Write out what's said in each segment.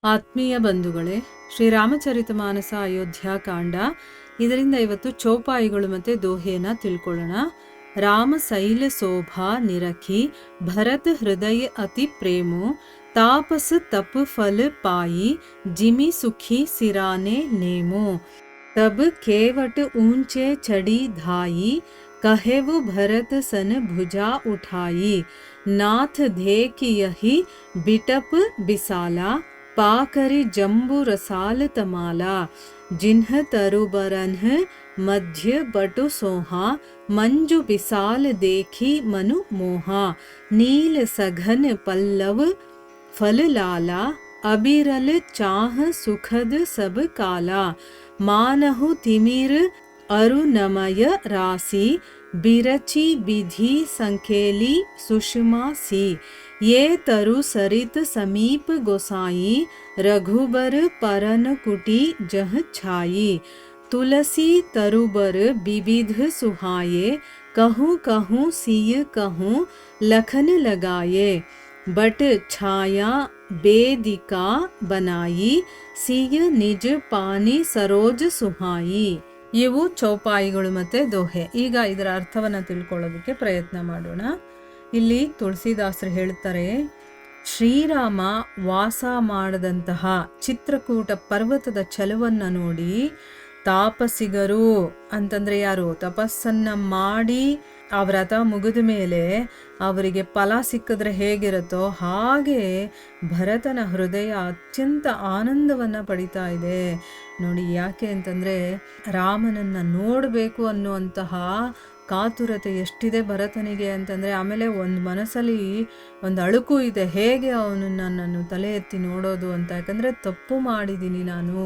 ಆತ್ಮೀಯ ಬಂಧುಗಳೇ, ಶ್ರೀರಾಮಚರಿತಮಾನಸ ಅಯೋಧ್ಯಾಕಾಂಡ. ಇದರಿಂದ ಇವತ್ತು ಚೌಪಾಯಿಗಳು ಮತ್ತು ದೋಹೆನ ತಿಳ್ಕೊಳ್ಳೋಣ. ರಾಮ ಶೈಲ ಶೋಭಾ ನಿರಖಿ ಭರತ ಹೃದಯ ಅತಿ ಪ್ರೇಮೋ ತಾಪಸ ತಪ ಫಲ ಪಾಯಿ जिमि सुखी सिराने नेमो तब केवट ऊंचे चढ़ी धाई कहेवु भरत सन भुजा उठाई नाथ देख यही बिटप बिसाला पाकरि जंबु रसाल तमाला जिन्ह तरुबरन्ह मध्य बटु सोहा मंजु बिसाल देखी मनु मोहा नील सघन पल्लव फल लाला अबिरल चाह सुखद सब काला मानहु तिमिर अरुणमय राशि बिरची विधि संखेली सुषमा सी ये तरु सरित समीप गोसाई रघुबर परन कुटी जह छाई तुलसी तरुबर विविध सुहाये कहूँ कहूँ सिय कहूँ लखन लगाये बट छाया ಬೇದಿಕಾ ಬನಾಯಿ ಸಿಯ ನಿಜ ಪಾನಿ ಸರೋಜ ಸುಹಾಯಿ. ಇವು ಚೌಪಾಯಿಗಳು ಮತ್ತೆ ದೋಹೆ. ಈಗ ಇದರ ಅರ್ಥವನ್ನ ತಿಳ್ಕೊಳ್ಳೋದಕ್ಕೆ ಪ್ರಯತ್ನ ಮಾಡೋಣ. ಇಲ್ಲಿ ತುಳಸಿದಾಸರು ಹೇಳ್ತಾರೆ, ಶ್ರೀರಾಮ ವಾಸ ಮಾಡದಂತಹ ಚಿತ್ರಕೂಟ ಪರ್ವತದ ಛಲವನ್ನ ನೋಡಿ ತಾಪಸಿಗರು ಅಂತಂದ್ರೆ ಯಾರು, ತಪಸ್ಸನ್ನ ಮಾಡಿ ಆ ವ್ರತ ಮುಗಿದ ಮೇಲೆ ಅವರಿಗೆ ಫಲ ಸಿಕ್ಕಿದ್ರೆ ಹೇಗಿರುತ್ತೋ ಹಾಗೆ ಭರತನ ಹೃದಯ ಅತ್ಯಂತ ಆನಂದವನ್ನ ಪಡಿತಾ ಇದೆ ನೋಡಿ. ಯಾಕೆ ಅಂತಂದ್ರೆ ರಾಮನನ್ನ ನೋಡಬೇಕು ಅನ್ನುವಂತಹ ಕಾತುರತೆ ಎಷ್ಟಿದೆ ಭರತನಿಗೆ ಅಂತಂದ್ರೆ, ಆಮೇಲೆ ಒಂದು ಮನಸ್ಸಲ್ಲಿ ಒಂದು ಅಳುಕು ಇದೆ, ಹೇಗೆ ಅವನನ್ನ ನಾನು ತಲೆ ಎತ್ತಿ ನೋಡೋದು ಅಂತ. ಯಾಕಂದ್ರೆ ತಪ್ಪು ಮಾಡಿದ್ದೀನಿ ನಾನು,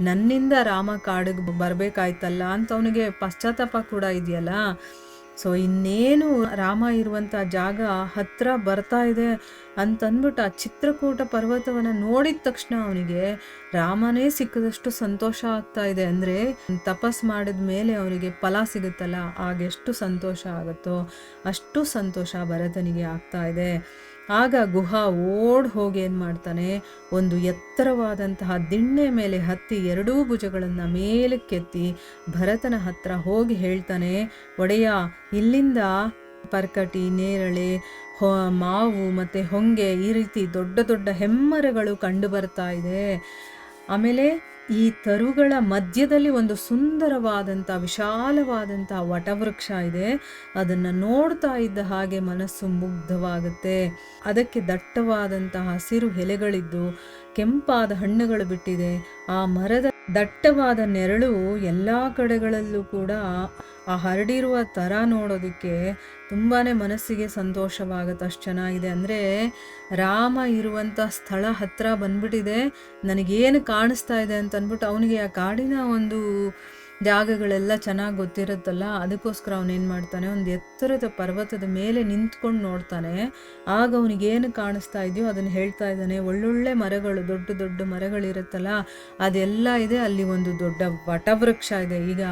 ನನ್ನಿಂದ ರಾಮ ಕಾಡಿಗೆ ಬರ್ಬೇಕಾಯ್ತಲ್ಲ ಅಂತ ಅವನಿಗೆ ಪಶ್ಚಾತ್ತಾಪ ಕೂಡ ಇದೆಯಲ್ಲ. ಸೊ ಇನ್ನೇನು ರಾಮ ಇರುವಂಥ ಜಾಗ ಹತ್ರ ಬರ್ತಾ ಇದೆ ಅಂತಂದ್ಬಿಟ್ಟು ಆ ಚಿತ್ರಕೂಟ ಪರ್ವತವನ್ನು ನೋಡಿದ ತಕ್ಷಣ ಅವನಿಗೆ ರಾಮನೇ ಸಿಕ್ಕದಷ್ಟು ಸಂತೋಷ ಆಗ್ತಾ ಇದೆ. ಅಂದರೆ ತಪಸ್ ಮಾಡಿದ ಮೇಲೆ ಅವನಿಗೆ ಫಲ ಸಿಗುತ್ತಲ್ಲ, ಆಗೆಷ್ಟು ಸಂತೋಷ ಆಗುತ್ತೋ ಅಷ್ಟು ಸಂತೋಷ ಭರತನಿಗೆ ಆಗ್ತಾ ಇದೆ. ಆಗ ಗುಹಾ ಓಡ್ ಹೋಗಿ ಏನು ಮಾಡ್ತಾನೆ, ಒಂದು ಎತ್ತರವಾದಂತಹ ದಿಣ್ಣೆ ಮೇಲೆ ಹತ್ತಿ ಎರಡೂ ಭುಜಗಳನ್ನು ಮೇಲಕ್ಕೆತ್ತಿ ಭರತನ ಹತ್ರ ಹೋಗಿ ಹೇಳ್ತಾನೆ, ಒಡೆಯ, ಇಲ್ಲಿಂದ ಪರ್ಕಟಿ, ನೇರಳೆ, ಮಾವು ಮತ್ತು ಹೊಂಗೆ ಈ ರೀತಿ ದೊಡ್ಡ ದೊಡ್ಡ ಹೆಮ್ಮರಗಳು ಕಂಡು ಬರ್ತಾ ಇದೆ. ಆಮೇಲೆ ಈ ತರುಗಳ ಮಧ್ಯದಲ್ಲಿ ಒಂದು ಸುಂದರವಾದಂಥ ವಿಶಾಲವಾದಂಥ ವಟವೃಕ್ಷ ಇದೆ. ಅದನ್ನು ನೋಡ್ತಾ ಇದ್ದ ಹಾಗೆ ಮನಸ್ಸು ಮುಗ್ಧವಾಗುತ್ತೆ. ಅದಕ್ಕೆ ದಟ್ಟವಾದಂತಹ ಹಸಿರು ಎಲೆಗಳಿದ್ದು ಕೆಂಪಾದ ಹಣ್ಣುಗಳು ಬಿಟ್ಟಿದೆ. ಆ ಮರದ ದಟ್ಟವಾದ ನೆರಳು ಎಲ್ಲ ಕಡೆಗಳಲ್ಲೂ ಕೂಡ ಆ ಹರಡಿರುವ ಥರ ನೋಡೋದಕ್ಕೆ ತುಂಬಾ ಮನಸ್ಸಿಗೆ ಸಂತೋಷವಾಗುತ್ತೆ. ಅಷ್ಟು ಚೆನ್ನಾಗಿದೆ. ಅಂದರೆ ರಾಮ ಇರುವಂಥ ಸ್ಥಳ ಹತ್ರ ಬಂದ್ಬಿಟ್ಟಿದೆ, ನನಗೇನು ಕಾಣಿಸ್ತಾ ಇದೆ ಅಂತ ಅಂದ್ಬಿಟ್ಟು ಅವನಿಗೆ ಆ ಕಾಡಿನ ಒಂದು ಜಾಗಗಳೆಲ್ಲ ಚೆನ್ನಾಗಿ ಗೊತ್ತಿರುತ್ತಲ್ಲ, ಅದಕ್ಕೋಸ್ಕರ ಅವನೇನು ಮಾಡ್ತಾನೆ, ಒಂದು ಎತ್ತರದ ಪರ್ವತದ ಮೇಲೆ ನಿಂತ್ಕೊಂಡು ನೋಡ್ತಾನೆ. ಆಗ ಅವನಿಗೇನು ಕಾಣಿಸ್ತಾ ಇದೆಯೋ ಅದನ್ನು ಹೇಳ್ತಾ ಇದ್ದಾನೆ. ಒಳ್ಳೊಳ್ಳೆ ಮರಗಳು, ದೊಡ್ಡ ದೊಡ್ಡ ಮರಗಳಿರುತ್ತಲ್ಲ ಅದೆಲ್ಲ ಇದೆ. ಅಲ್ಲಿ ಒಂದು ದೊಡ್ಡ ವಟವೃಕ್ಷ ಇದೆ. ಈಗ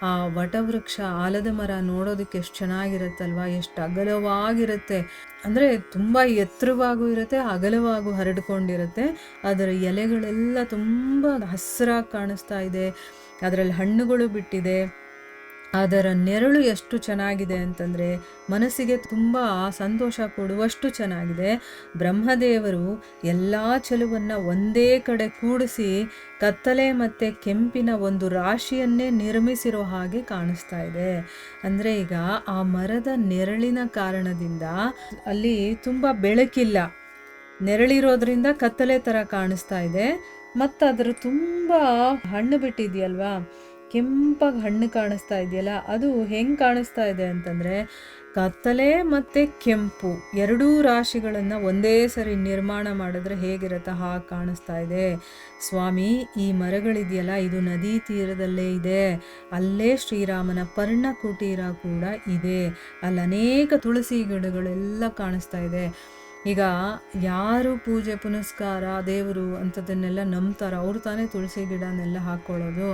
ಆ ವಟವೃಕ್ಷ, ಆಲದ ಮರ ನೋಡೋದಕ್ಕೆ ಎಷ್ಟು ಚೆನ್ನಾಗಿರುತ್ತಲ್ವ, ಎಷ್ಟು ಅಗಲವಾಗಿರುತ್ತೆ. ಅಂದರೆ ತುಂಬ ಎತ್ತರವಾಗೂ ಇರುತ್ತೆ, ಅಗಲವಾಗೂ ಹರಡ್ಕೊಂಡಿರುತ್ತೆ. ಅದರ ಎಲೆಗಳೆಲ್ಲ ತುಂಬ ಹಸಿರಾಗಿ ಕಾಣಿಸ್ತಾ ಇದೆ. ಅದರಲ್ಲಿ ಹಣ್ಣುಗಳು ಬಿಟ್ಟಿದೆ. ಅದರ ನೆರಳು ಎಷ್ಟು ಚೆನ್ನಾಗಿದೆ ಅಂತಂದರೆ ಮನಸ್ಸಿಗೆ ತುಂಬ ಸಂತೋಷ ಕೊಡುವಷ್ಟು ಚೆನ್ನಾಗಿದೆ. ಬ್ರಹ್ಮದೇವರು ಎಲ್ಲ ಚೆಲುವನ್ನು ಒಂದೇ ಕಡೆ ಕೂಡಿಸಿ ಕತ್ತಲೆ ಮತ್ತು ಕೆಂಪಿನ ಒಂದು ರಾಶಿಯನ್ನೇ ನಿರ್ಮಿಸಿರೋ ಹಾಗೆ ಕಾಣಿಸ್ತಾ ಇದೆ. ಅಂದರೆ ಈಗ ಆ ಮರದ ನೆರಳಿನ ಕಾರಣದಿಂದ ಅಲ್ಲಿ ತುಂಬ ಬೆಳಕಿಲ್ಲ, ನೆರಳಿರೋದ್ರಿಂದ ಕತ್ತಲೆ ಥರ ಕಾಣಿಸ್ತಾ ಇದೆ. ಮತ್ತು ಅದರ ತುಂಬ ಹಣ್ಣು ಬಿಟ್ಟಿದೆಯಲ್ವಾ, ಕೆಂಪಾಗಿ ಹಣ್ಣು ಕಾಣಿಸ್ತಾ ಇದೆಯಲ್ಲ, ಅದು ಹೆಂಗೆ ಕಾಣಿಸ್ತಾ ಇದೆ ಅಂತಂದರೆ ಕತ್ತಲೆ ಮತ್ತು ಕೆಂಪು ಎರಡೂ ರಾಶಿಗಳನ್ನು ಒಂದೇ ಸರಿ ನಿರ್ಮಾಣ ಮಾಡಿದ್ರೆ ಹೇಗಿರುತ್ತೆ ಹಾಗೆ ಕಾಣಿಸ್ತಾ ಇದೆ. ಸ್ವಾಮಿ, ಈ ಮರಗಳಿದೆಯಲ್ಲ ಇದು ನದಿ ತೀರದಲ್ಲೇ ಇದೆ. ಅಲ್ಲೇ ಶ್ರೀರಾಮನ ಪರ್ಣ ಕುಟೀರ ಕೂಡ ಇದೆ. ಅಲ್ಲಿ ಅನೇಕ ತುಳಸಿ ಗಿಡಗಳೆಲ್ಲ ಕಾಣಿಸ್ತಾ ಇದೆ. ಈಗ ಯಾರು ಪೂಜೆ ಪುನಸ್ಕಾರ ದೇವರು ಅಂಥದ್ದನ್ನೆಲ್ಲ ನಂಬ್ತಾರೋ ಅವ್ರು ತಾನೇ ತುಳಸಿ ಗಿಡನೆಲ್ಲ ಹಾಕ್ಕೊಳ್ಳೋದು.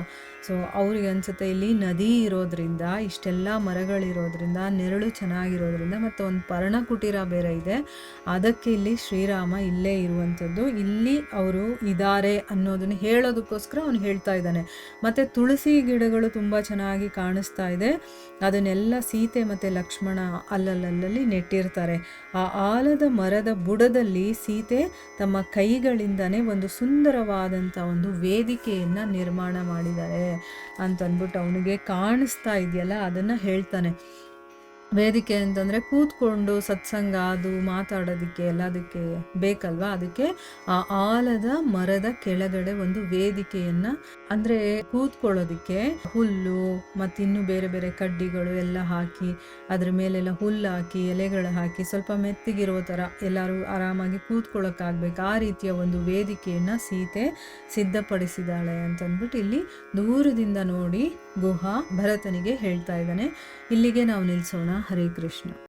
ಸೊ ಅವ್ರಿಗೆ ಅನ್ಸುತ್ತೆ ಇಲ್ಲಿ ನದಿ ಇರೋದ್ರಿಂದ, ಇಷ್ಟೆಲ್ಲ ಮರಗಳಿರೋದ್ರಿಂದ, ನೆರಳು ಚೆನ್ನಾಗಿರೋದ್ರಿಂದ, ಮತ್ತು ಒಂದು ಪರ್ಣಕುಟೀರ ಬೇರೆ ಇದೆ, ಅದಕ್ಕೆ ಇಲ್ಲಿ ಶ್ರೀರಾಮ ಇಲ್ಲೇ ಇರುವಂಥದ್ದು, ಇಲ್ಲಿ ಅವರು ಇದ್ದಾರೆ ಅನ್ನೋದನ್ನ ಹೇಳೋದಕ್ಕೋಸ್ಕರ ಅವನು ಹೇಳ್ತಾ ಇದ್ದಾನೆ. ಮತ್ತು ತುಳಸಿ ಗಿಡಗಳು ತುಂಬ ಚೆನ್ನಾಗಿ ಕಾಣಿಸ್ತಾ ಇದೆ, ಅದನ್ನೆಲ್ಲ ಸೀತೆ ಮತ್ತು ಲಕ್ಷ್ಮಣ ಅಲ್ಲಲ್ಲಿ ನೆಟ್ಟಿರ್ತಾರೆ. ಆ ಆಲದ ಮರದ ಬುಡದಲ್ಲಿ ಸೀತೆ ತಮ್ಮ ಕೈಗಳಿಂದನೇ ಒಂದು ಸುಂದರವಾದಂಥ ಒಂದು ವೇದಿಕೆಯನ್ನು ನಿರ್ಮಾಣ ಮಾಡಿದ್ದಾರೆ ಅಂತಂದ್ಬಿಟ್ಟು ಅವನಿಗೆ ಕಾಣಿಸ್ತಾ ಇದೆಯಲ್ಲ ಅದನ್ನು ಹೇಳ್ತಾನೆ. ವೇದಿಕೆ ಅಂತಂದರೆ ಕೂತ್ಕೊಂಡು ಸತ್ಸಂಗ ಅದು ಮಾತಾಡೋದಕ್ಕೆ ಎಲ್ಲದಕ್ಕೆ ಬೇಕಲ್ವಾ, ಅದಕ್ಕೆ ಆ ಆಲದ ಮರದ ಕೆಳಗಡೆ ಒಂದು ವೇದಿಕೆಯನ್ನು, ಅಂದರೆ ಕೂತ್ಕೊಳ್ಳೋದಕ್ಕೆ ಹುಲ್ಲು ಮತ್ತು ಇನ್ನೂ ಬೇರೆ ಬೇರೆ ಕಡ್ಡಿಗಳು ಎಲ್ಲ ಹಾಕಿ, ಅದ್ರ ಮೇಲೆಲ್ಲ ಹುಲ್ಲು ಹಾಕಿ ಎಲೆಗಳು ಹಾಕಿ ಸ್ವಲ್ಪ ಮೆತ್ತಗಿರೋ ಥರ ಎಲ್ಲರೂ ಆರಾಮಾಗಿ ಕೂತ್ಕೊಳ್ಳೋಕ್ಕಾಗಬೇಕು, ಆ ರೀತಿಯ ಒಂದು ವೇದಿಕೆಯನ್ನು ಸೀತೆ ಸಿದ್ಧಪಡಿಸಿದ್ದಾಳೆ ಅಂತಂದ್ಬಿಟ್ಟು ಇಲ್ಲಿ ದೂರದಿಂದ ನೋಡಿ ಗುಹ ಭರತನಿಗೆ ಹೇಳ್ತಾ ಇದ್ದಾನೆ. ಇಲ್ಲಿಗೆ ನಾವು ನಿಲ್ಲಿಸೋಣ. ಹರೇ ಕೃಷ್ಣ.